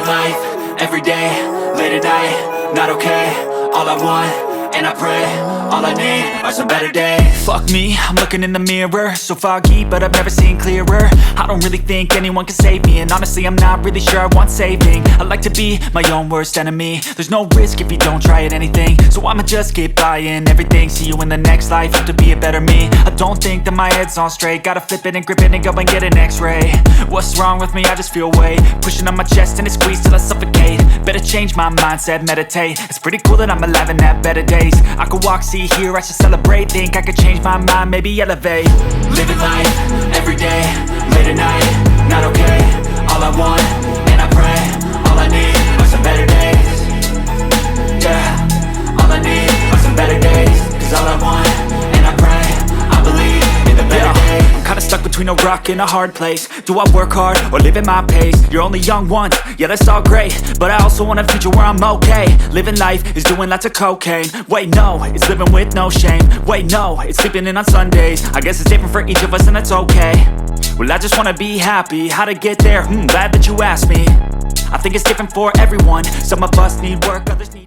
life, everyday, late at night, not okay. All I want, and I pray, all I need are some better days. Fuck me, I'm looking in the mirror, so foggy, but I've never seen clearer. I don't really think anyone can save me, and honestly I'm not really sure I want saving. I like to be my own worst enemy. There's no risk if you don't try at anything, so I'ma just keep buying everything. See you in the next life, have to be a better me. I don't think that my head's on straight, gotta flip it and grip it and go and get an x-ray. What's wrong with me? I just feel weight pushing on my chest and it squeezes till I suffocate. Better change my mindset, meditate. It's pretty cool that I'm alive and have better days. I could walk, see, hear, I should celebrate. Think I could change my mind, maybe elevate. Living life, everyday, late at night, not okay. All I want, and I pray, all I need are some better days. Yeah, all I need are some better days. Cause all I want, and I pray, I believe in the better days. I'm kinda stuck between a rock and a hard place. Do I work hard or live at my pace? You're only young once, yeah that's all great, but I also want a future where I'm okay. Living life is doing lots of cocaine. Wait no, it's living with no shame. Wait no, it's sleeping in on Sundays. I guess it's different for each of us and that's okay. Well I just wanna be happy, how to get there? Glad that you asked me. I think it's different for everyone. Some of us need work, others need